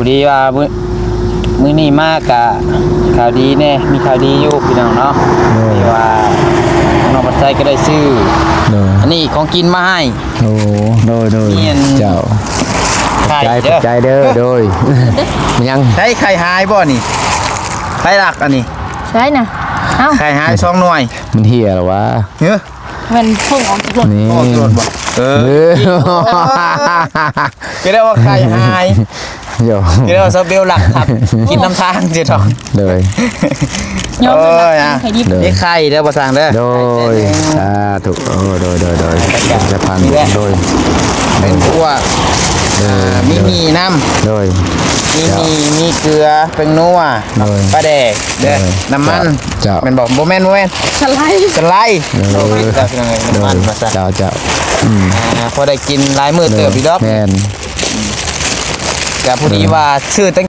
พอดีว่ามื้อนี้มากกะข่าวดีแน่มีข่าวดีอยู่พี่น้องเนาะที่ว่าน้องปัดไซก็ได้ซื้ออันนี้ของกินมาให้โอ้โดยเจ้าใจเด้อโดยยังใช้ไข่หายบ่นี่ไข่หลักอันนี้ใช่น่ะเอ้าไข่หาย2หน่วยมันเหี้ยหรอวะเฮ้ยมันพุ่งออกจากรถออกจากรถบ่ก็ได้ว่าไข่หายโย่ก็ได้ว่าซาเบลหลักครับกินน้ำทางจิตองเลยยอมเลยไข่ดิบนี่ไข่เด้อบ่สั่งเด้อโดยถูกโดยจะพันโดยเป็นพวกมีน้ำโดยมีเกลือเป็นนัวปลาแดกเด้อน้ำมันมันบอกโบแมนสไลด์โอ้ยจ้าพี่น้องน้ำมันมาซะเจ้าพอได้กินหลายมื้อเติบพี่ดอกแม่นแต่พอดีว่าชื่อตั้ง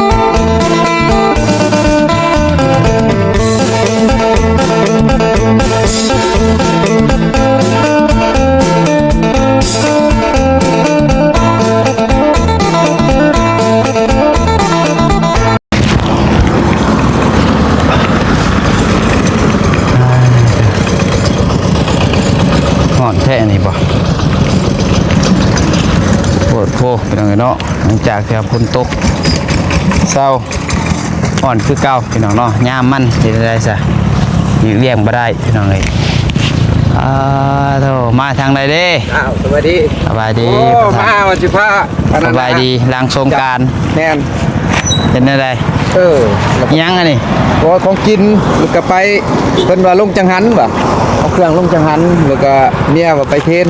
ห่อนแท้นี่บ่ปวดโผล่ไปทางไหนเนาะหลังจากที่ฝนตกเศร้าห่อนคือเก่าพี่น้องเนาะย่ามมันได้ซะเลี้ยงบ่ได้พี่น้องเลยโธ่มาทางใดเด้สวัสดีมาวันสิพาสบายดีล้างสงกรานต์แน่นเป็นอะไรยังอันนี้ของกินแล้วก็ไปเพิ่นว่าลงจังหันบ่เอาเครื่องลงจังหันแล้วก็เมียว่าไปเทน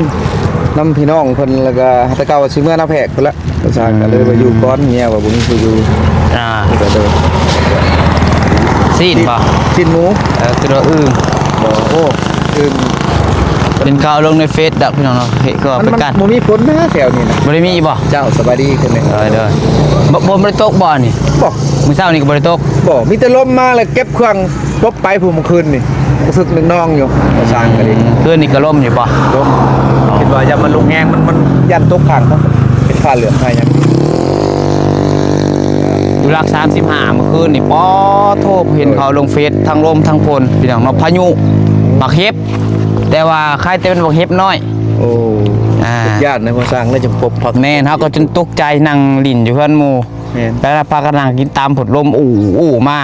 น้ำพี่น้องเพิ่นแล้วก็ตะเกาสิเมื่อน้าแพกเพิ่นละประชาก็เลยมาอยู่ก้อนเมียว่าบ่มีผู้อยู่ก็เด้อซีนบ่ซีนหมูตัวอึ่งโอ้อึ่งเป็นข่าวลงในเฟซดักพี่น้องเนาะเฮ้ก็เป็นการบ่มีฝนนะแถวนี้นะบ่ได้มีบ่เจ้าสบายดีขึ้นเลยเด้อบ่ได้ตกบ่นี่บ่มื้อเช้านี่ก็บ่ได้ตกบ่มีแต่ลมมาแล้วเก็บเครื่องลบไปผู้เมื่อคืนนี่รู้สึกนึงน้องอยู่สร้างก็ดีคืนนี่ก็ลมอยู่บ่ลมคิดว่าอย่ามันลงแห้งมันยันตกข้างครับเป็นผ้าเหลืองไทยยังอยู่หลัก35เมื่อคืนนี่ป้อโทรเห็นเขาลงเฟซทั้งลมทั้งฝนพี่น้องเนาะพายุบักเห็บแต่ว่าใครแต่เป็นบักเห็บน้อยโอ้ญาติในคนสร้างได้จะพบแม่นเฮาก็จนตกใจนั่งลิ้นอยู่เพื่อนหมู่แล้วพากันนั่งกินตามผดลมอู้มา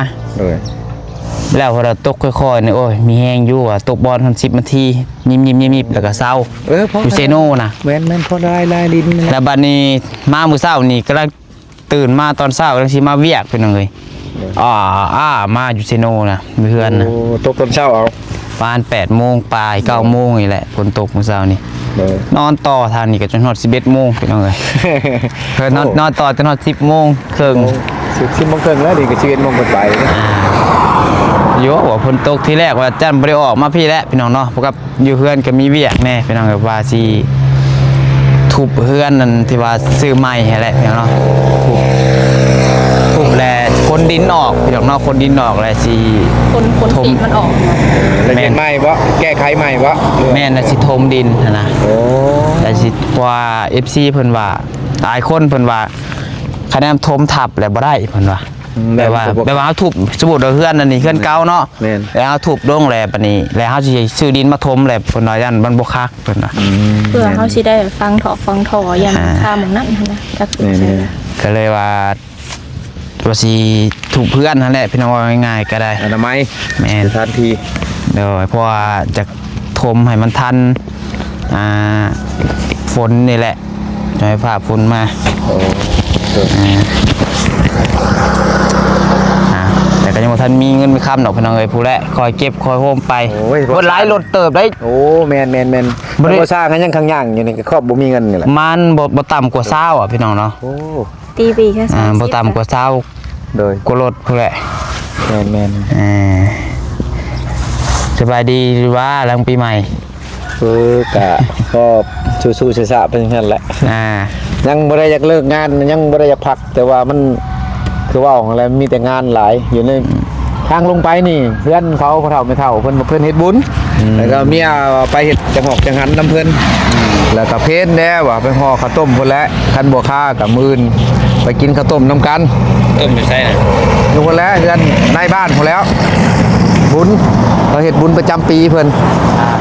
แล้วพอเราตกค่อยๆเนี่ยโอ้ยมีแห้งอยู่อ่ะตกบอลทัน10 นาทียิ้มแล้วก็เศร้าอยู่เซโน่นะแม่นพอลายลิ้นแล้วบัดนี้มามื้อเช้านี่ก็ตื่นมาตอนเช้าแล้วสิมาเวียกเพิ่นเลยมาอยู่เซโน่นะเพื่อนนะตกตอนเช้าเอาประมาณ8 โมงปลาย9 โมงนี่แหละฝนตกมื้อเช้านี่นอนต่อทางนี้ก็จนฮอด11 โมงเพิ่นเลยเพิ่นนอนต่อจนฮอด10 โมงครึ่ง10 โมงครึ่งแล้วนี่ก็11 โมงไปโยว่าฝนตกที่แรกว่าจันบ่ได้ออกมาพี่แล้วพี่น้องเนาะเพราะกับอยู่เฮือนก็มีเวียกแน่พี่น้องก็ว่าสิทุบเฮือนนั่นที่ว่าซื้อใหม่ให้แหละพี่น้องเนาะทุบแลคนดินออกพี่น้องเนาะคนดินออกแล้วสิคนสีมันออกแม่นใหม่บ่แก้ไขใหม่บ่แม่นน่ะสิถมดินนะแต่สิว่า FC เพิ่นว่าหลายคนเพิ่นว่าคะแนนถมทับแล้วบ่ได้เพิ่นว่าแบบว่าเฮาทุบสมมุติว่าเฮือนอันนี้เฮือนเก่าเนาะแล้วเฮาทุบลงแล้วบัดนี้แล้วเฮาสิซื้อดินมาถมแล้วเพิ่นว่ายันมันบ่คักเพิ่นว่าเพื่อเฮาสิได้ฟังถอยันค่าหม่องนั้นนะก็เลยว่าสิทุบเพื่อนนั่นแหละพี่น้องว่าง่ายๆก็ได้อนามัยแม่นทันทีเด้อเพราะว่าจะถมให้มันทันฝนนี่แหละให้ฟ้าฝนมาแต่ก็ยังบ่ทันมีเงินมีคำดอกพี่น้องเอ้ยผู้แลคอยเก็บคอยโฮมไปรถหลายรถเติบได้โอ้แม่นบ่สร้างให้ยังข้างย่างอยู่นี่ก็ครอบบ่มีเงินนี่แหละมันบ่ต่ำกว่า20อ่ะพี่น้องเนาะโอ้ตีปีแค่30บ่ต่ำกว่า20โดยกรถผู้แลแม่นสบายดีหรือว่าหลังปีใหม่ก็สู้ๆซ่าๆเป็นนั่นแหละยังบ่ได้อยากเลิกงานยังบ่ได้อยากพักแต่ว่ามันคือว่าของอะไรมีแต่งานหลายอยู่ในทางลงไปนี่เพื่อนเขาเฒ่าไม่เฒ่าเพิ่นเฮ็ดบุญแล้วก็เมียไปเฮ็ดจังหอกจังหันน้ำเพิ่นแล้วก็เพนแน่ว่าไปห่อข้าวต้มพุ่นแล้วคันบ่ค่ากับมื่น ไปกินข้าวต้มน้ำกัน ไม่ใช่นะ อยู่คนแล้วเฮือนในบ้านพอแล้วบุญเราเฮ็ดบุญประจำปีเพิ่น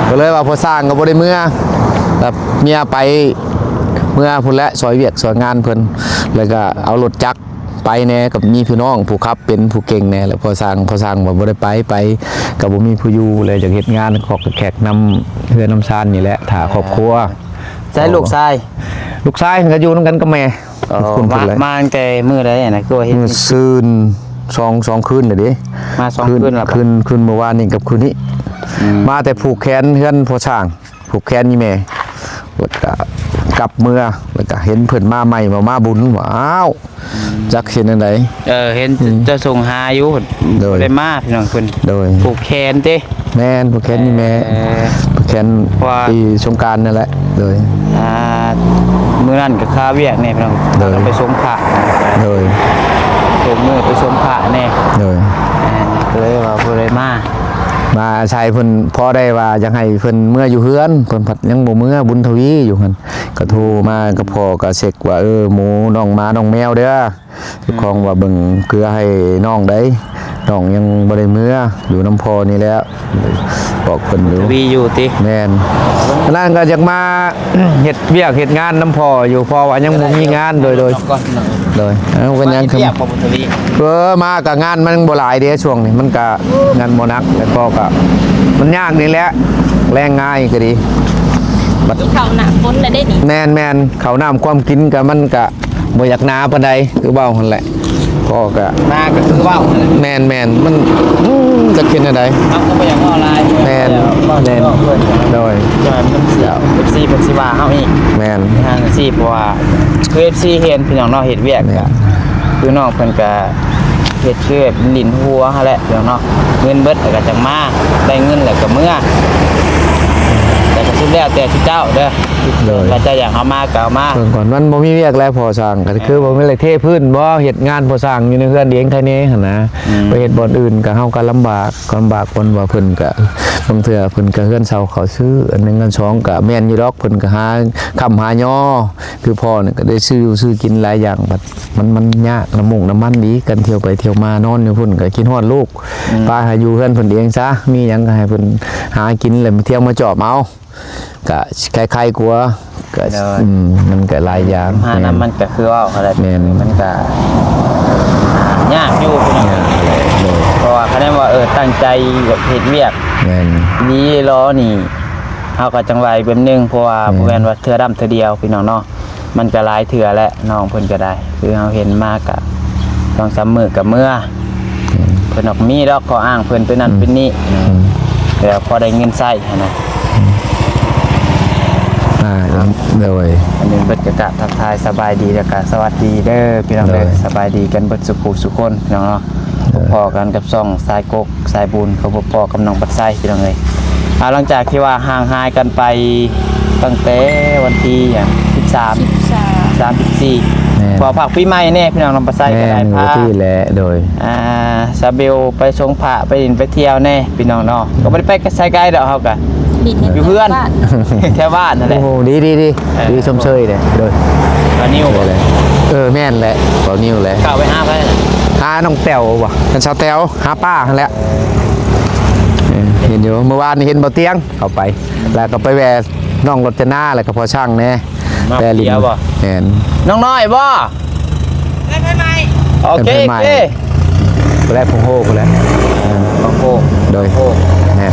ก็เลยว่าพอสร้างก็บ่ได้เมื่อแบบเมียไปเมื่อพุ่นและซอยเวียกซอยงานเพิ่นแล้วก็เอารถจักรไปแน่กับมีพี่น้องผู้ขับเป็นผู้เก่งแน่แล้วพอสร้างว่าบ่ได้ไปก็บ่มีผู้อยู่เลยจากเฮ็ดงานขอแขกนำเฮือนน้ำซานนี่แหละถ้าครอบครัว ใช่ลูกชาย ลูกชายก็อยู่นำกันกับแม่คุณพุ่นเลย มาแต่มื้อใดนะคือว่าเฮ็ด มื้อซืนสองคืนเด้อดิ มา2คืนแล้ว คืนเมื่อวานนี้กับคืนนี้มาแต่ผูกแขนเฮือนพอช่างผูกแขนนี่แม่แล้วก็กลับเมื่อแล้วก็เห็นเพิ่นมาใหม่มาบุญว้าวจักเห็นอันใด เห็นจะส่งหาอยู่ โดย ได้มาพี่น้องเพิ่น โดย ผูกแขนติ แม่นผูกแขนนี่แม่ผูกแขน ว่า ปีสงกรานต์นั่นแหละโดย มื้อนั้นก็ค่าเวียกแน่พี่น้อง โดย เราไปส่งพระ โดย ส่งมื้อไปส่งพระแน่ โดย ก็เลยว่าผู้ใดมา มาใช้เพิ่นพอได้ว่าอยากให้เพิ่นเมื่ออยู่เฮือนเพิ่นผัดยังบ่เมื่อบุญทวีอยู่หั่นก็โทรมาก็พ่อก็เช็คว่าหมูน้องหมาน้องแมวเด้อเจ้าของว่าเบิ่งเกลือให้น้องได้น้องยังบ่ได้เมื่ออยู่น้ำพ่อนี่แล้วบอกเพิ่นอยู่ วีอยู่ติ แม่นนั่นก็อยากมา เฮ็ดเวียกเฮ็ดงานน้ำพ่ออยู่พ่อว่ายังบ่มีงานโดยเอาเป็นหยังคือ เวียกบ่บุญทวี มากับงานมันบ่หลายเด้ช่วงนี้มันก็งานบ่หนักแล้วก็มันยากนี่แหละแรงง่ายก็ดี ที่เขาหนาฝนน่ะได้นี่ แม่นข้าวน้ำความกินก็มันก็บ่อยากหนาปานใดคือเว้าหั่นแหละพ่อก็ มาก็คือเว้านั่นแหละ แม่นมันจะกินอะไร เอาก็บ่อยากออนไลน์ แม่น แม่นเพิ่น โดย จอยมันเสีย FC เพิ่นสิว่าเฮาอีก แม่น ทางสิเพราะว่าคือ FC เห็นพี่น้องเนาะเฮ็ดเวียกก็คือน้องเพิ่นก็เฮ็ดคือแบบลิ้นหัวหั่นแหละพี่น้องเนาะเงินเบิดแล้วก็จังมาได้เงินแล้วก็เมื่อแต่ก็สุดแล้วแต่ทุกเจ้าเด้อ โดย ถ้าจะอยากเอามาก็เอามา เพิ่นก่อนมันบ่มีเวียกแล้วพอสร้างก็คือบ่มีอะไรเทพื้นบ่เฮ็ดงานพอสร้างอยู่ในเฮือนเองแค่นี้หั่นนะไปเฮ็ดบ่อนอื่นก็เฮาก็ลำบากคนว่าเพิ่นก็บางเทื่อเพิ่นก็เฮือนเซาเขาซื้ออันหนึงอันสองก็แม่นอยู่ดอกเพิ่นก็หาค้ำหาย่อคือพ่อนี่ก็ได้ซื้อกินหลายอย่างบัดมันยากน้ำมันดีกันเที่ยวไปเที่ยวมานอนอยู่พุ่นก็กินฮอดลูกป้าให้อยู่เฮือนเพิ่นเองซะมีหยังก็ให้เพิ่นหากินแล้วมาเที่ยวมาจอบเอาก็คล้ายๆกลัวก็มันก็หลายอย่าง หาน้ำมันก็คือว่าอะไร แม่น มันก็ยากอยู่พี่น้องเพราะว่าคะแนนว่าตั้งใจแบบเฮ็ดเวียก แม่น นี้ล้อนี่เฮาก็จังไว้แบบนึงเพราะว่าบ่แม่นว่าเทื่อดำเทื่อเดียวพี่น้องเนาะมันก็หลายเทื่อแหละน้องเพิ่นก็ได้คือเฮาเห็นมากก็ต้อง3มื้อกับมื้อเพิ่นออกมีดอกก็อ้างเพิ่นเป็นนั่นเป็นนี่แล้วพอได้เงินใช้หันนะ โดย อันนี้เบิดกะทักทายสบายดีแล้วก็สวัสดีเด้อพี่น้องเด้อ ได้ สบายดีกันเบิดสุขุสุคนพี่น้องเนาะพอกันกับซ่องสายกกสายบุญเขาพอกับน้องปัดไส้พี่น้องเอ้ยหลังจากที่ว่าห่างหายกันไปตั้งแต่วันที่13 34พอผักปีใหม่แน่พี่น้องน้องปัดไส้ก็ แม่ ได้ น พา ที่แหละโดย ซาเบลไปชงพระไปดินไปเที่ยวแน่พี่น้องเนาะก็บ่ได้ไปกับไสไกลดอกเฮาก็ ดิน อยู่เพื่อน แถวบ้านนั่นแห โอ้ ละ โหดีชมเชยเลยโดย ตอนนี้โอ้ เลยแม่นแหละเป่านิ้วแหละ กล่าวไป5ไป หาน้องแต้วว่ะกันชาวแต้วหาป้าหั่นแหละเห็นอยู่เมื่อวานนี่เห็นบ่เตียงเข้าไป แล้วก็ไปแวะน้องรถจนาแล้วก็พอช่างแน่ มาเที่ยวบ่ แม่น น้องน้อยบ่โอเค เป็น โอ ไม้ เค ไปแล้วพงโฮไปแล้ว โอ้โห โดย โอ้ แน่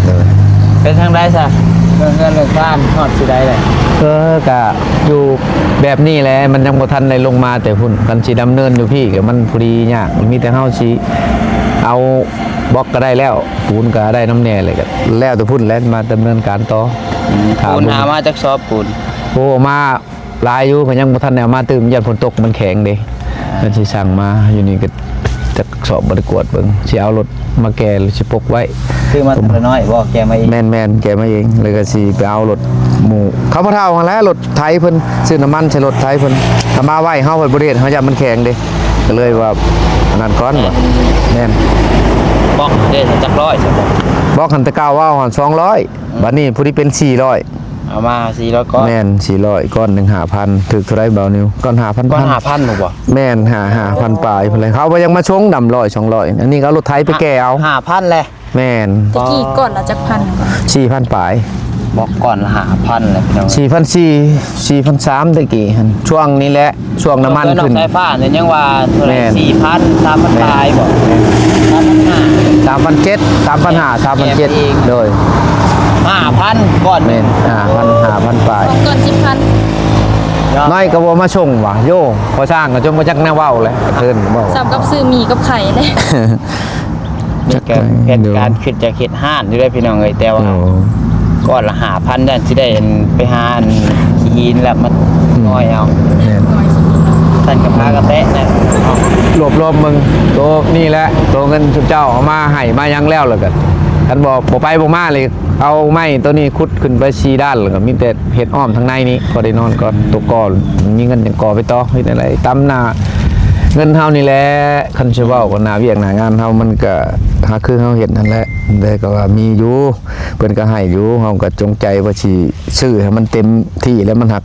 โดย เป็นทางใดซะเรื่องบ้านฮอดสิได้เลย ก็อยู่แบบนี้แหละมันยังบ่ทันได้ลงมาแต่พุ่นกันสิดำเนินอยู่พี่ก็มันพอดียากมีแต่เฮาสิเอาบล็อกก็ได้แล้วปูนก็ได้น้ำแน่เลยก็แล้วแต่พุ่นแล้วมาดำเนินการต่อ ปูนหามาจากซอบปูน โอ้มาหลายอยู่ก็ยังบ่ทันได้เอามาตื่มยันฝนตกมันแข็งเด้มันสิสั่งมาอยู่นี่ก็จะสอบบ่ได้กวดเบิ่งสิเอารถมาแก่หรือสิปกไว้ ซื้อมาตัวน้อยบ่แกมาเอง แม่นแกมาเองเลยก็สิไปเอารถหมู่เขาพะเท่าหั่นแหล้วรถไถเพิ่นซื้อน้ำมันใช้รถไถเพิ่นถ้ามาไว้เฮาเพิ่นบ่ได้เฮ็ดเฮาอย่ามันแข็งเด้ก็เลยว่าอันนั้นก่อนบ่แม่น บอกเด้จักร้อยใช่บ่ บอกหันแตะเก่าว่าหัน200บัดนี้ผู้ที่เป็น400 เอามา400ก้อน แม่น400ก้อนหนึง 5,000ถึกเท่าไรเบานิ้วก้อน 5,000 ก้อน 5,000บ่บ่ แม่น5,000ปลายพุ่นเลยเขาบ่ยังมาชงดำ100 200อันนี้ก็เอารถไถไปแก่เอา 5,000เลย แม่น ตะกี้ก่อนละจักพัน 4,000ปลาย บอกก่อนละ5,000เลยพี่น้อง 4,400 4,300ตะกี้หั่นช่วงนี้แหละช่วงน้ำมันขึ้น ไฟฟ้าเนี่ยยังว่าเท่าไหร่ แม่น 4,000 3,000ปลายบ่3,500 3,700 3,500 3,700โดย 5,000ก่อน แม่น5,000ปลาย ก่อน10,000 น้อยก็บ่มาชงว่ะโยพอสร้างก็จนบ่จักแนวเว้าเลยเพิ่นเว้า สำกับซื้อหมี่กับไข่เลย นี่ก็เป็นการคิดจะเฮ็ดห้านอยู่ด้วยพี่น้องเอ้ยแต่ว่า โอ้ ก่อนละ5,000นั่นสิได้ไปหาขี้นแล้วมันน้อยเอา แม่น สั่นกับพากระแตะนะเอา รวบมึงโตนี่แหละโตเงินชุบเจ้าเอามาให้มายังแล้วเลยกันท่านบอกบ่ไปบ่มาเลยเอาไม้ตัวนี้คุดขึ้นไปชี้ด้านแล้วก็มีแต่เห็ดอ้อมทางในนี้พอได้นอนก็ตัวก่อนมีเงินอย่างก่อไปต่อเฮ็ดอะไรตำหน้าเงินเฮานี่แหละคันสิเว้าก็หน้าเวียกหน้างานเฮามันก็หาคือเฮาเฮ็ดนั่นแหละแต่ก็ว่ามีอยู่เพิ่นก็ให้อยู่เฮาก็จงใจว่าสิซื้อให้มันเต็มที่แล้วมันหัก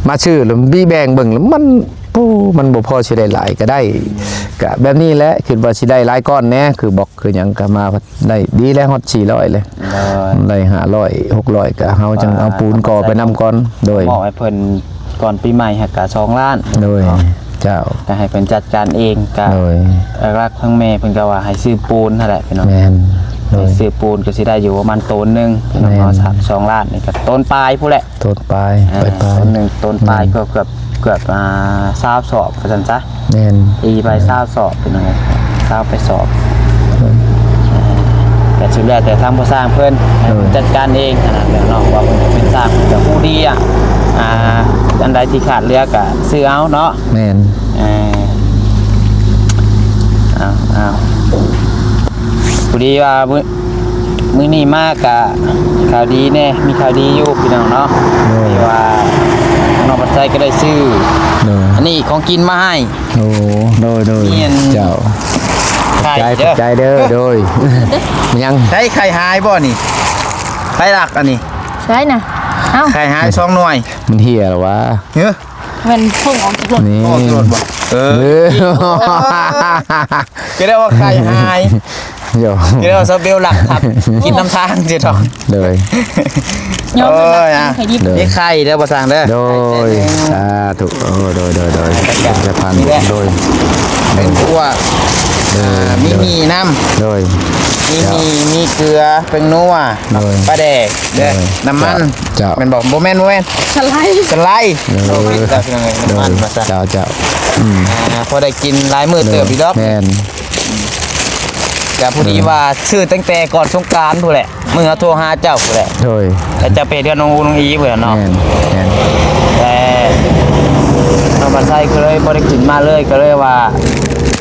มาชื่อแล้วมีแบ่งเบิ่งแล้วมันบ่พอสิได้หลายก็ได้ก็แบบนี้แหละคิดว่าสิได้หลายก้อนแน่คือบอกคือหยังก็มาได้ดีแล้วฮอด400เลยได้500 600ก็เฮาจังเอาปูนก่อไปนำก่อนโดย มอบให้เพิ่นก่อนปีใหม่หักกะ2 ล้าน โดยเจ้า ก็ให้เพิ่นจัดการเองก็ โดย รักทั้งแม่เพิ่นก็ว่าให้ซื้อปูนนั่นแหละพี่น้อง แม่นโด ให้ ย ซื้อปูนก็สิได้อยู่ประมาณต้นหนึงพี่น้อง แม่น เนาะสัก2 ล้านนี่ก็ต้นปลายผู้นแหละ ต้นปลายไปปลาย ต้นหนึงต้นปลายก็เกือบ20 สอบว่าซั่นซะ แม่น ตีไป20 สอบพี่น้อง20ไปสอบแต่สุดแล้วแต่ทางผู้สร้างเพิ่นให้เพิ่นจัดการเองขนาดแล้วเนาะว่าเพิ่นเป็นสร้างกับผู้ดีอันใดที่ขาดเหลือก็ซื้อเอาเนาะ แม่น เอาพอดีว่ามื้อนี้มากกะข่าวดีแน่มีข่าวดีอยู่พี่น้องเนาะที่ว่าน้องปัดไซก็ได้ซื้อ โดย อันนี้ของกินมาให้ โอ้โดย เนียน เจ้า ไข่ ใจเด้อโดยยัง ใช้ไข่หายบ่นี่ไข่หลักอันนี้ ใช่น่ะเอ้า ไข่หาย2 หน่วย มันเหี้ยเหรอวะ เฮ้ย มันพุ่งออกจากรถ นี่ โอ้ตรวจบ่เออ ก็ได้ว่าไข่หาย โย ก็ได้ว่าซาเบลหลักครับกินน้ำทางสิดอก โดย ยอม เอ้ย กินไข่ดิบ นี่ไข่เด้อบ่สั่งเด้อ โดยถูกโดยจะพันโดย เป็นพวกมีน้ำ โดย มีเกลือเป็นนัว โดย ปลาแดกเด้อ โดย น้ำมัน เจ้า มันบอกโบแมน สไลด์ สไลด์ โดย เจ้าพี่น้องเอ้ย โด น้ำมั ย นมาซะ เจ้า พอได้กินหลายมื้อเติบพี่ดอก แม่น ก็พอดีว่าซื้อตั้งแต่ก่อนสงกรานต์พู่นแหละมื้อเอาโทรหาเจ้าพู่นแหละ โดย แล้วจะไปเดือนน้องอูน้องอีเพิ่นเนาะ แม่น แต่น้องบันไซก็เลยบ่ได้ขึ้นมาเลยก็เลยว่า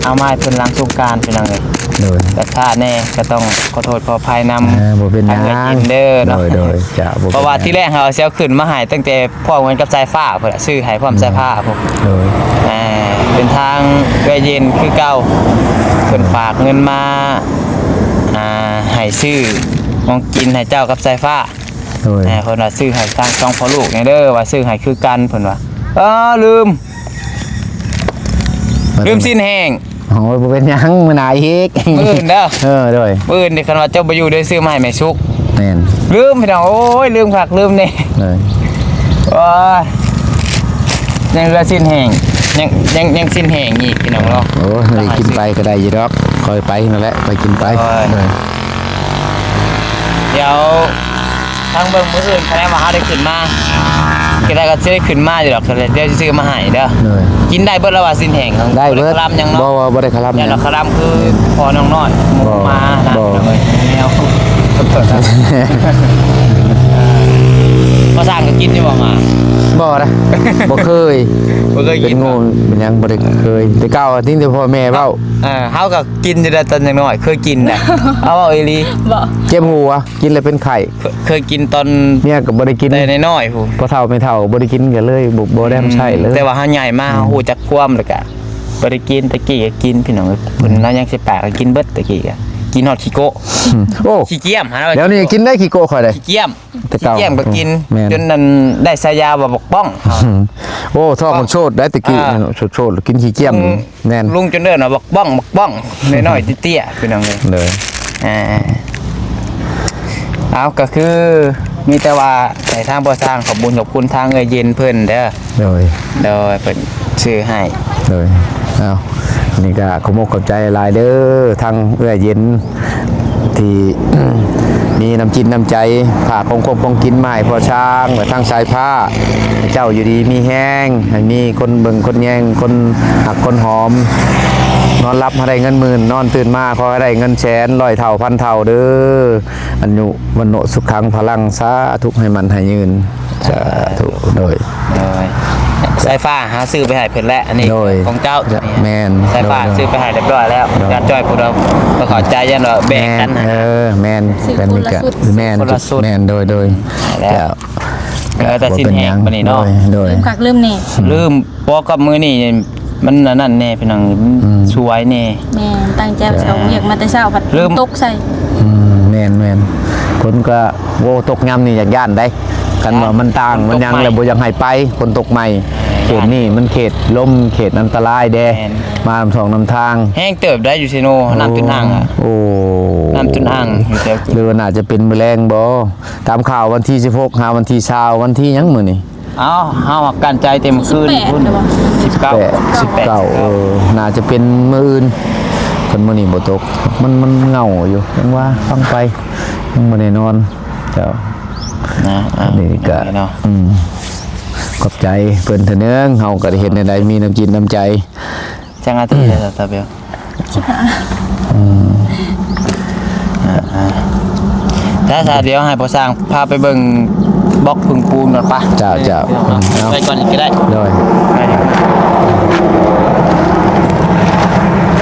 เอามาให้เพิ่นหลังสงกรานต์พี่น้องเอ้ย โดย แต่ถ้าแน่ก็ต้องขอโทษขออภัยนำ บ่เป็นหยัง ทางเด้อเนาะ โดยจ้า เพราะว่าที่แรกเขาเซลขึ้นมาให้ตั้งแต่พ่อเงินกับสายฟ้าเพิ่นน่ะซื้อให้พร้อมสายฟ้าผม โดย เป็นทางเวเย็นคือเก่าเพิ่นฝากเงินมาให้ซื้อมองกินให้เจ้ากับสายฟ้า โดย เพิ่นว่าซื้อให้ทาง2พ่อลูกนี่เด้อว่าซื้อให้คือกันเพิ่นว่าลืมสิ้นแห้ง โอ้ยบ่เป็นหยังมื้อหน้าอีก มื้ออื่นเด้อ โดย มื้ออื่นนี่คันว่าเจ้าบ่อยู่ได้ซื้อมาให้แม่สุก แม่น ลืมพี่น้องโอ้ยลืมคักลืมแน่ เลย โอ้ยยังเหลือสิ้นแห้งยังสิ้นแห้งอีกพี่น้องเนาะ โอ้ยกินไปก็ได้อยู่ดอกคอยไปนั่นแหละไปกินไป โอ้ย เลย เดี๋ยวทางเบิ่งมื้ออื่นคะแนนว่าเฮาได้ขึ้นมาก็ได้ก็สิได้ขึ้นมาอยู่ดอกเดี๋ยวสิซื้อมาให้เด้อ เลย กินได้เบิดแล้วว่าสิ้นแห้ง ได้เบิด คลำยังเนาะ บ่ได้คลำ เนี่ ยั ย ง เราคลำคือพอน้องน้อยหมู บ่ มานะ บ่ เลยแนวเปิดนะมาสร้างก็กินอยู่บ่มา บ่นะบ่เคย บ่เคย เป็ กิ น น งูเป็นหยังบ่ได้เคยแต่เก่าทิ้งแต่พ่อแม่เว้า เฮาก็กินอยู่แต่ตอนยังน้อยเคยกินน่ะเอาเอาอีหลี บ่ เจ็บหัวกินแล้วเป็นไข้ เคยกินตอน เมียก็บ่ได้กิน แต่น้อยๆพู พอเฒ่าไม่เฒ่าบ่ได้กินก็เลยบ่ได้ใช้เลย แต่ว่าเฮาใหญ่มาเฮาฮู้จักความแล้วก็บ่ได้กินตะกี้ก็กินพี่น้องเพิ่นเรายัง18ก็กินเบิดตะกี้ก็กิ กินฮอดขี้โกะ โอ้ ขี้เกียมหา เดี๋ยวนี้กินได้ขี้โกข่อยได้ ขี้เกียม แต่ ขี้ เก่า เกียมก็กิน แม่น จนนั้นได้ฉายาว่าบักป้อง โอ้ท้องมันโชดได้ตะกี้โชดกินขี้เกียมแน่น ลุงจนเดินว่าบักป้องน้อยๆเตี้ยๆพี่น้องเลย เลย เอาก็คือมีแต่ว่าในทางบ่สร้างขอบคุญขอบคุณทางเย็นเพิ่นเด้อ เลย โดยเพิ่นชื่อให้ เลยเอานี่ก็ขอมกขอบใจหลายเด้อทางเอื้อเย็นที่ มีน้ำจิตน้ำใจผ่าของกินมาให้พอช้างและทางสายผ้าให้เจ้าอยู่ดีมีแห้งให้มีคนเบิ่งคนแย่งคนหักคนหอม นอนรับให้ได้เงินหมื่นนอนตื่นมาขอให้ได้เงินแสนร้อยเท่าพันเท่าเด้ออันยุวันโนสุขังพลังสาธุให้มันให้ยืนสาธุโดย โดยสายฟ้าหาซื้อไปให้เพิ่นแล้วอันนี้ โดย ของเจ้า แม่น สายฟ้า โดย ซื้อไปให้เรียบร้อยแล้ว โดย ญาติจ้อยพวกเราก็ขอใจยันว่าแบ่งกัน แม่นเป็นนี่ก็แม่น คนละสุด แม่นโดย แล้ว แต่สิ้นแห้งปานนี้เนาะ โดย ลืมคักลืมแน่ ลืมปอกับมือนี่มันนั่นแน่พี่น้องสวยแน่ แม่ตั้งใจเช้าเรียกมาแต่เช้าผัด ลืม ตกใส่ แม่นคนก็โวตกยำนี่อย่างย่านได้กันว่ามันต่างมันยังแล้วบ่ยังให้ไปคนตกใหม่เขตนี่มันเขตลมเขตอันตรายแดมาลำสองนำทาง แห้งเติบได้อยู่ซิโนน้ำตื้นอ่างอ่ะ โอ้ น้ำตื้นอ่างอยู่แถว หรือว่าน่าจะเป็นแมลงบ่ตามข่าววันที่16หาวันที่20วันที่หยังมื้อนี่ เอ้าเฮากันใจเต็มคืน 18 พุ่น เด้อบ่ 19น่าจะเป็นมื้ออื่นคนมื้อนี้บ่ตกมันเหงาอยู่ยังว่าฟังไปยังบ่ได้นอนเจ้า นะอ่ะ นี่ก็ เนาะ ขอบใจเพิ่นเถอะเนืองเฮาก็ได้เห็นใดๆมีน้ำจิตน้ำใจ จังอาทิตย์แล้วตาเบลถ้าเดี๋ยวให้พอสร้างพาไปเบิ่งบล็อกพึ่งปูนก่อนปะ เจ้า ไปก่อนอีกก็ได้ โดย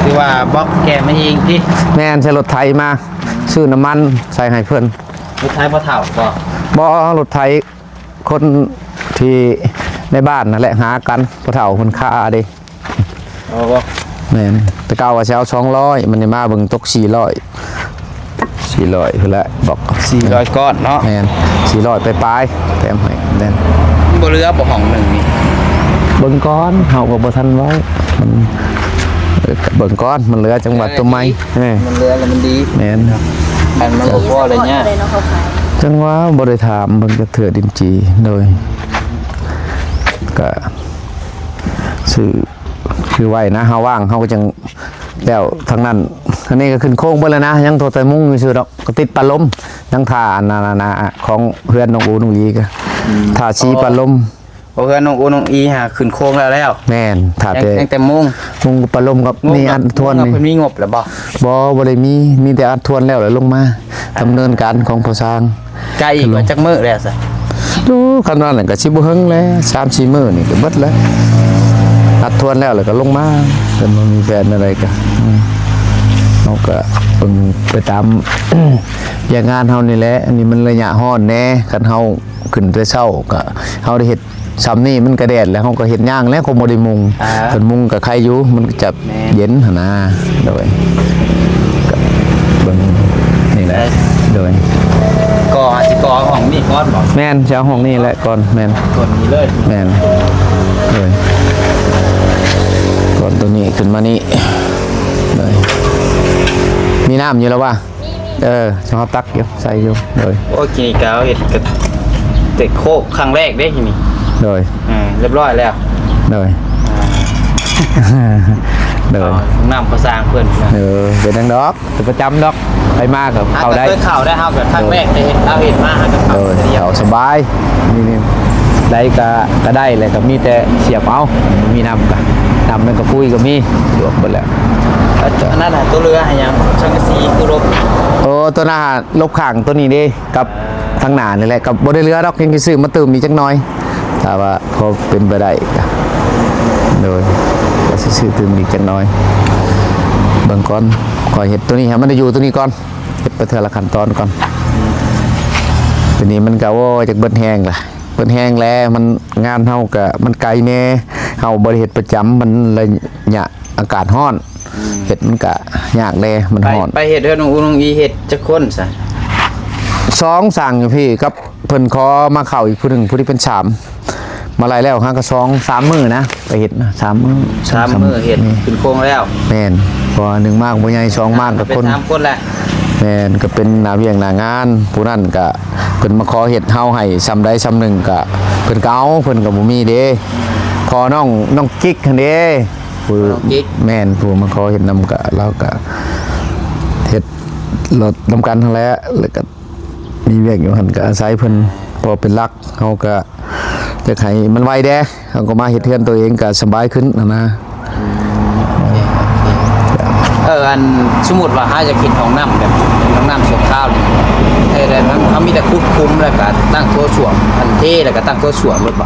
คือว่าบล็อกแกไม่ยิงที่ แม่นใช้รถไถมาซื้อน้ำมันใส่ให้เพิ่น สุดท้ายพอเถ่าก็ บ่รถไถคนที่ในบ้านนั่นแหละหากันพ่อเฒ่าเพิ่นค่าเด้ เอาบล็อก แม่นแต่เก่าว่าสิเอา200มันนี่มาเบิ่งตก400พุ่นละบอก 400ก้อนเนาะ แม่น400ไปปลายๆแถมให้แม่น บ่เรือบ่ห้องหนึ่งนี่ เบิ่งก่อนเฮาก็บ่ทันไว้มันเบิ่งก่อนมันเหลือจังหวัดตัวใหม่ มันเรือแล้วมันดี แม่น อันมันบ่พอเลยเนี่ย เนาะเขาขาย จังว่าบ่ได้ถามเบิ่งจักเถื่อดินจีโดยก็ซื้อไว้นะเฮาว่างเฮาก็จังแล้วทางนั้นอันนี้ก็ขึ้นโค้งเบิดแล้วนะยังโทรแต่มุ้งอยู่ซื่อดอกก็ติดปลาลมยังท่าอันนาของเพื่อนน้องอูน้องอีก็ท่าชีปลาลม เพราะเพื่อนน้องอูน้องอีหาขึ้นโค้งแล้ว แม่นท่าแต่ ยังแต่มุง มุงปลาลมกับนี่อัดทวน นี่ นี่ เพิ่นมีงบแล้วบ่ บ่ได้มีแต่อัดทวนแล้วลงมาดำเนินการของผู้สร้าง ไกลอีกว่าจักมื้อแล้วซะ ดูขนาดนั้นก็สิบ่เฮิงแล้ว3-4 มื้อนี่ก็เบิดแล้วอัดทวนแล้วก็ลงมาเพิ่นบ่มีแฟนอะไรก็เฮาก็เพิ่งไปตาม อย่างงานเฮานี่แหละอันนี้มันระยะฮ้อนแน่คันเฮาขึ้นแต่เช้าก็เฮาได้เฮ็ดซ้ำนี่มันก็แดดแล้วเฮาก็เฮ็ดย่างแล้วก็บ่ได้มุงเพิ่นมุงก็ใครอยู่มันก็จะเย็นหั่นนะโดยก็เบิ่งนี่แหละโดย ก่อสิก่อห้องนี่ก้อนบ่ แม่นเช้าห้องนี่แหละก่อนแม่น ส่วนนี้เลย แม่นเลยก่อนตัวนี้ขึ้นมานี่เลยมีน้ำอยู่แล้ววะชอบตักอยู่ใส่อยู่เลย โอ้กินกาวเฮ็ดกับเต็กโคกครั้งแรกเด้ที่นี่ เลย เรียบร้อยแล้ว เลยเลย น้ำก็สร้างเพิ่น เป็นดังดอกเป็นประจำดอกไปมากกับเข้าได้ เคยเข้าได้เฮากับครั้งแรกได้เห็นเราเห็นมาหากับเขา เดี๋ยวสบายนี่ได้ก็ได้เลยก็มีแต่เสียบเอามีน้ำกันน้ำมันก็ปุ้ยก็มีสะดวกหมดแล้ว อันนั้นตัวเรือหายังช่างกะสีคือรบ โอ้ตัวหน้าลบข้างตัวนี้เด้กับทางหน้านี่แหละกับบริเรือดอกยังซื้อมาเติมอีกจักหน่อยถ้าว่าพอเป็นไปได้ก็โดยก็สิซื้อเติมอีกจักหน่อยเบิ่งก่อนขอเห็ดตัวนี้ให้มันได้อยู่ตัวนี้ก่อนเฮ็ดไปเทื่อละขั้นตอนก่อนทีนี้มันก็ว่าจากเบิ่นแห้งล่ะเบิ่นแห้งแล้วมันงานเฮาก็มันไกลแน่เฮาบ่ได้เฮ็ดประจำมันระยะอากาศร้อน เฮ็ดมันก็ยากแลมัน ไป ฮ้อน ไปเฮ็ดเด้อน้องอูน้องอีเฮ็ดจักคนซะ 2สั่งอยู่พี่กับเพิ่นขอมาเข้าอีกผู้หนึงผู้ที่เป็น3มาไล่แล้วฮะก็2 3มื้อนะไปเฮ็ดนะ3มื้อ 3มื้อเฮ็ดขึ้นโครงแล้ว แม่นพอ1มากบ่ใหญ่2มากกับ เป็ คน น 3คนแหละ แม่นก็เป็นหน้าเวียงหน้างานผู้นั้นก็เพิ่นมาขอเฮ็ดเฮาให้ซ้ำใดซ้ำหนึ่งก็เพิ่นก็เอาเพิ่นก็บ่มีเด้พอน้องกิ๊กหั่นเด้ผู้แม่นผู้มาขอเฮ็ดนำก็เราก็เฮ็ดรถนำกันทั้งแล้วแล้วก็มีเวียกอยู่หั่นก็อาศัยเพิ่นพอเป็นหลักเฮาก็จะให้มันไวเด้เฮาก็มาเฮ็ดเทือนตัวเองก็สบายขึ้นนะ อันสมมุติว่าหาจะคิดห้องน้ำแบบห้องน้ำชั่วคราวนี่ให้ได้เขามีแต่คุกคุมแล้วก็ตั้งโถส้วมอันเทแล้วก็ตั้งโถส้วมรถบ่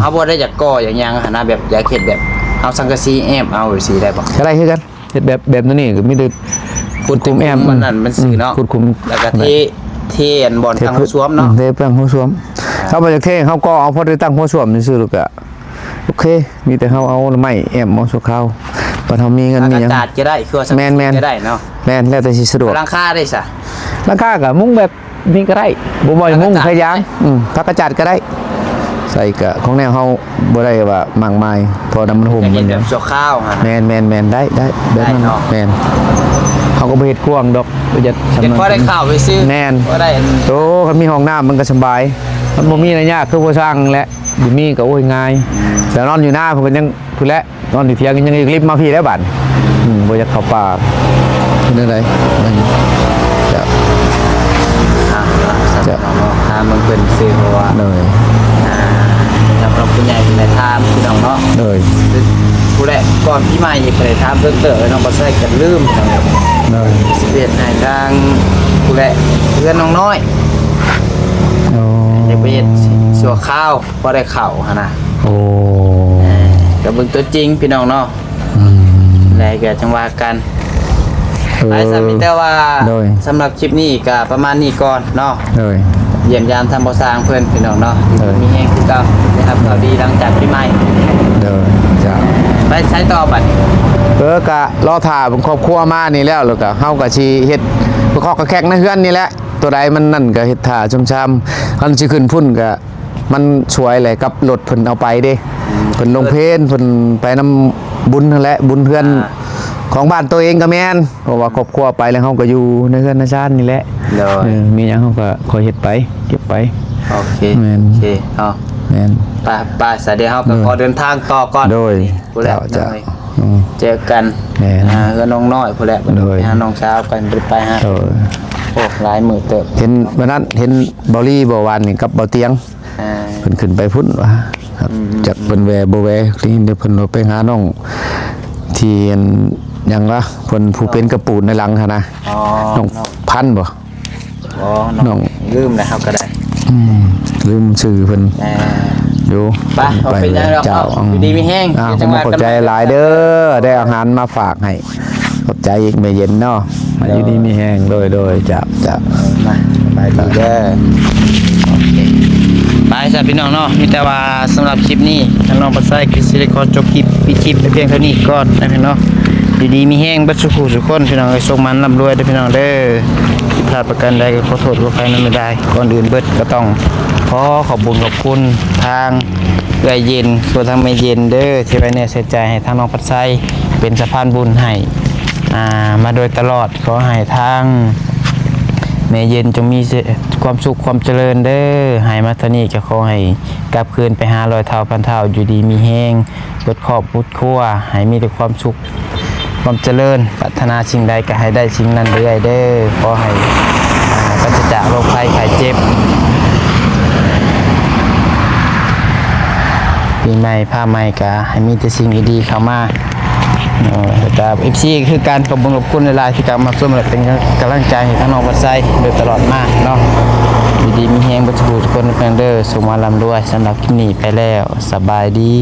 เขาบ่ได้อยากก่ออย่างยังหั่นนะแบบอยากเฮ็ดแบบเอาสังกะสีแอมเอาสิได้บ่ ก็ได้คือกันเฮ็ดแบบนี้ก็มีแต่ คุดคุมแอมมันนั่นมันสิเนาะ คุดคุม แล้วก็เทอันบ่อนตั้งโถส้วมเนาะ เทตั้งหัวส้วมเขาบ่อยากเทเขาก็เอาพอได้ตั้งหัวส้วมซื่อๆลูกอะโอเคมีแต่เขาเอาไม้แอมเอาชั่วคราวพอเฮามีเงินมีหยัง อากาศจะได้คือว่าสังกะ แม่ สี นๆ จะได้เนาะ แม่นแล้วแต่สิสะดวก หลังคาได้ซะ ราคาก็มุ้งแบบนี้ก็ได้บ่บ่อยมุ้ง ผักกระจาด พยางผักกระจัดก็ได้ ใส่ก็ของแนวเฮาบ่ได้ว่ามากมายพอน้ำมันห่ม อยาก มั เฮ็ด น แบบชั่วคราวหั่น แม่นได้แบบนั้น ได้เนาะ แม่นเขาก็บ่เฮ็ดกว้างดอกประหยัด เฮ็ดพอได้ข้าวไปซื้อ แม่น พอได้อัน โตเขามีห้องน้ำมันก็สบาย มันบ่มีอะไรยากคือบ่สร้างแหละอยู่มีก็โอ้ยง่ายแต่นอนอยู่หน้าเพิ่นก็ยังพุ่นแหละนอนอยู่เถียงยังอีกลิฟต์มาพี่แล้วบัดบ่อยากเข้าป่าเป็นจังไดนั่นจะ จะถามมึงเป็นซื้อเพราะว่า เลย สำหรับผู้ใหญ่ในถามพี่น้องเนาะ เลย ผู้แรกก่อนพี่ใหม่เคยถามเพิ่มเติมน้องบ่ใส่กันลืมพี่น้อง เลย สิเปลี่ยนให้ทางผู้แรกเพื่อนน้องน้อย โอ้ อยากไปเฮ็ดสัวข้าวบ่ได้ข้าวหั่นน่ะ โอ้ ก็เบิ่งตัวจริงพี่น้องเนาะ อืม แล้วก็จังว่ากันไปสามีแต่ว่า โดย สำหรับคลิปนี้ก็ประมาณนี้ก่อนเนาะ เลย เยี่ยมยามทำบ่สร้างเพิ่นพี่น้องเนาะ เออ มีแฮงคือเก่านะครับข่าวดีหลังจากปีใหม่ เลยจ้า ไปใช้ต่อบัด กะรอถ่าเป็นครอบครัวมานี่แล้วแล้วก็เฮาก็สิเฮ็ดบ่คอกกระแขกในเฮือนนี่แหละตัวใดมันนั่นก็เฮ็ดท่าชำคันสิขึ้นพุ่นก็มันสวยแหละกับรถเพิ่นเอาไปเด้เพิ่นลงเพลเพิ่นไปนำบุญนั่นแหละบุญเฮือนของบ้านตัวเองก็แม่นเพราะว่าครอบครัวไปแล้วเฮาก็อยู่ในเฮือนในชานนี่แหละ โดย มีหยังเฮาก็คอยเฮ็ดไปเก็บไป โอเค แม่น โอเคเอา แม่น ไปสวัสดีครับก็ขอเดินทางต่อก่อน โดย ผู้แรก เจ้า หน่อย อืม เจอกัน แม่น เพื่อนน้องน้อยผู้แรก โดย ไปหาน้องสาวกันไปหา โดย โอ้หลายมือเติบ เห็นวันนั้นเห็นเบาลี่บ่วานนี่กับเบาเตียง อ่า เพิ่นขึ้นไปพุ่นว่าครับจากเพิ่นแวบ่แวนี่เดี๋ยวเพิ่นเอาไปหาน้องที่อันหยังวะเพิ่นผู้เป็นกระปูนในหลังหั่นนะ อ๋อ น้องพันธุ์บ่ อ๋อ น้ น้ อ อง งลืมแล้วก็ได้ ลืมชื่อเพิ่น อ่า อยู่ ไปเอาเป็นยังไงหรอก เจ้า เอาอยู่ดีมีแห้ง อ้าว เดี๋ยว ผม จะว่า ขอบ กัน ใจ ใหม่ หลายเด้อได้อาหารมาฝากให้ขอบใจอีกไม่เย็นเนาะมาอยู่ดีมีแห้งโดยจ้า มาไปดีเด้อโอเคไปสำหรับพี่น้องเนาะมีแต่ว่าสำหรับคลิปนี้ทางน้องปัสไซคือสิได้ขอจบคลิปปิดคลิปไปเพียงเท่านี้ก่อนนะพี่น้องอยู่ดีมีแห้งเบัดสุขุสุขคนพี่น้องให้ส่งมันร่ำรวยเด้อพี่น้องเด้อผิดพลาดประการใดก็ขอโทษขออภัยนั้นไม่ได้ก่อนอื่นเบิดก็ต้องขอขอบคุณขอบคุณทางเอื้อยเย็นส่วนทางไม่เย็นเด้อที่ไว้เนี่ยเสียใจให้ทางน้องปัสไซเป็นสะพานบุญให้มาโดยตลอดขอให้ทางแม่เย็นจงมีความสุขความเจริญเด้อให้มาตอนนี้ก็ขอให้กลับคืนไปหาร้อยเท่าพันเท่าอยู่ดีมีแห้งเบิดครอบพุดครัวให้มีแต่ความสุขความเจริญปรารถนาสิ่งใดก็ให้ได้สิ่งนั้นเรื่อยเด้อขอให้ปราศจากโรคภัยไข้เจ็บปีใหม่ผ้าใหม่ก็ให้มีแต่สิ่งดีๆเข้ามาแต่FC คือการขอบคุณขอบคุณในไลน์ที่กลับมาร่วมเป็นกำลังใจให้ทั้งน้องวัดไซโดยตลอดมาเนาะอยู่ดีมีแฮงบัจจุบันทุกคนเพื่อนเด้อสมหวังร่ำรวยสำหรับคลิปนี้ไปแล้วสบายดี